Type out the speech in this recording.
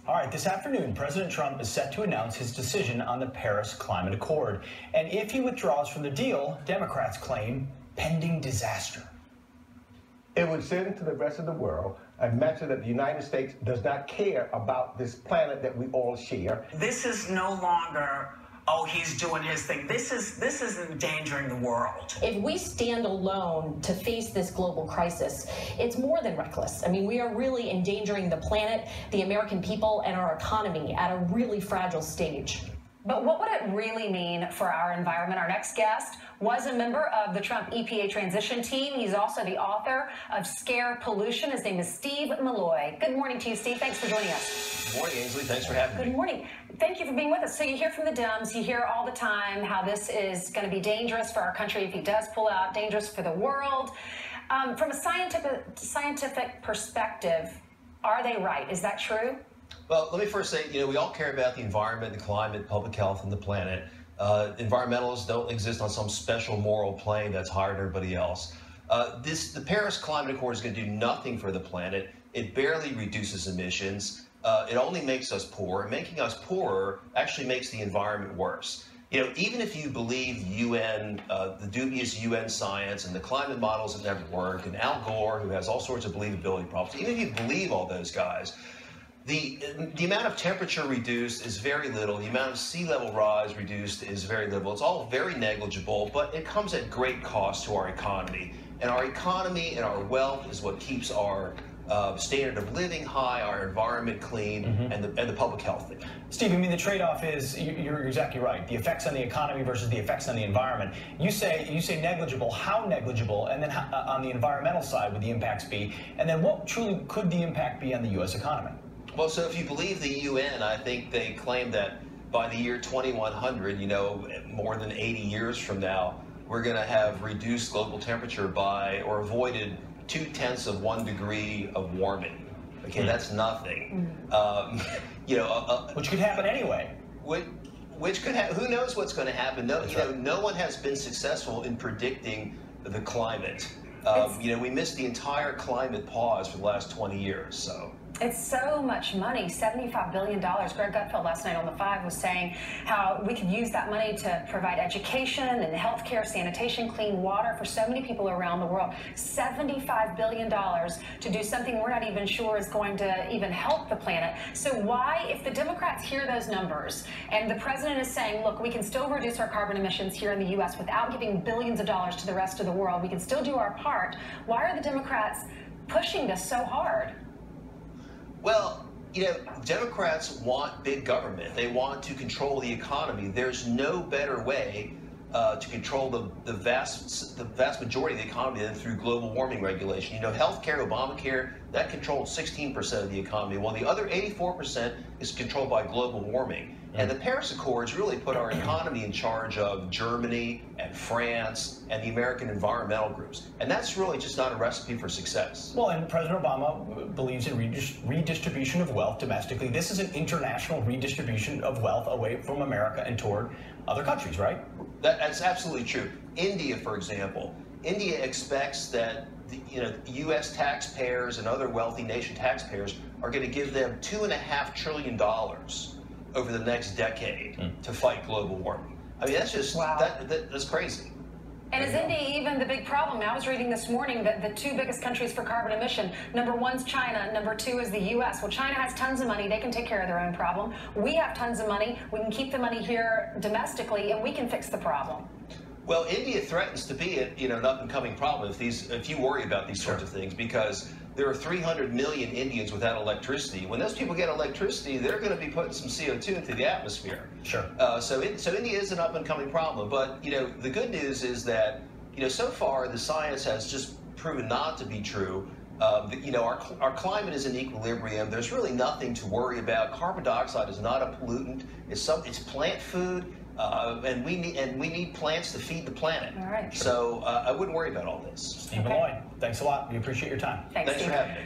All right, this afternoon, President Trump is set to announce his decision on the Paris Climate Accord. And if he withdraws from the deal, Democrats claim pending disaster. It would send to the rest of the world a message that the United States does not care about this planet that we all share. This is no longer, oh, he's doing his thing. This is endangering the world. If we stand alone to face this global crisis, it's more than reckless. I mean, we are really endangering the planet, the American people, and our economy at a really fragile stage. But what would it really mean for our environment? Our next guest was a member of the Trump EPA transition team. He's also the author of Scare Pollution. His name is Steve Malloy. Good morning to you, Steve. Thanks for joining us. Good morning, Ainsley. Thanks for having me. Good morning. Thank you for being with us. So you hear from the Dems, you hear all the time how this is going to be dangerous for our country if he does pull out, dangerous for the world. From a scientific perspective, are they right? Is that true? Well, let me first say, we all care about the environment, the climate, public health, and the planet. Environmentalists don't exist on some special moral plane that's higher than everybody else. The Paris Climate Accord is going to do nothing for the planet. It barely reduces emissions. It only makes us poor. Making us poorer actually makes the environment worse. Even if you believe UN, the dubious UN science and the climate models have never worked, and Al Gore, who has all sorts of believability problems, even if you believe all those guys, the amount of temperature reduced is very little. The amount of sea level rise reduced is very little. It's all very negligible, but it comes at great cost to our economy. And our economy and our wealth is what keeps our standard of living high, our environment clean, and the public health thing. Steve, I mean, the trade-off is, you're exactly right, the effects on the economy versus the effects on the environment. You say negligible. How negligible? And then on the environmental side would the impacts be? And then what truly could the impact be on the U.S. economy? Well, so if you believe the UN, I think they claim that by the year 2100, more than 80 years from now, we're going to have reduced global temperature by, or avoided 0.2 degree of warming. Okay, that's nothing. Which could happen anyway. Which could happen. Who knows what's going to happen? No, no one has been successful in predicting the climate. We missed the entire climate pause for the last 20 years. So. It's so much money, $75 billion. Greg Gutfeld last night on The Five was saying how we could use that money to provide education and healthcare, sanitation, clean water for so many people around the world. $75 billion to do something we're not even sure is going to even help the planet. So why, if the Democrats hear those numbers and the president is saying, look, we can still reduce our carbon emissions here in the U.S. without giving billions of dollars to the rest of the world, we can still do our part, why are the Democrats pushing this so hard? Well, Democrats want big government. They want to control the economy. There's no better way to control the vast majority of the economy than through global warming regulation. Healthcare, Obamacare, that controlled 16% of the economy, while the other 84% is controlled by global warming. And the Paris Accords really put our economy in charge of Germany and France and the American environmental groups. And that's really just not a recipe for success. Well, and President Obama believes in redistribution of wealth domestically. This is an international redistribution of wealth away from America and toward other countries, right? That's absolutely true. India, for example, India expects that U.S. taxpayers and other wealthy nation taxpayers are going to give them $2.5 trillion over the next decade to fight global warming. I mean, that's just, wow. That's crazy. And is India even the big problem? I was reading this morning that the two biggest countries for carbon emission, number one's China, number two is the U.S. Well, China has tons of money. They can take care of their own problem. We have tons of money. We can keep the money here domestically, and we can fix the problem. Well, India threatens to be an up-and-coming problem if you worry about these sorts of things, because there are 300 million Indians without electricity. When those people get electricity, they're going to be putting some CO2 into the atmosphere. Sure. So India is an up-and-coming problem. But the good news is that so far the science has just proven not to be true. Our climate is in equilibrium. There's really nothing to worry about. Carbon dioxide is not a pollutant. It's plant food. And we need plants to feed the planet. All right. So I wouldn't worry about all this. Steve Malloy, thanks a lot. We appreciate your time. Thanks for having me.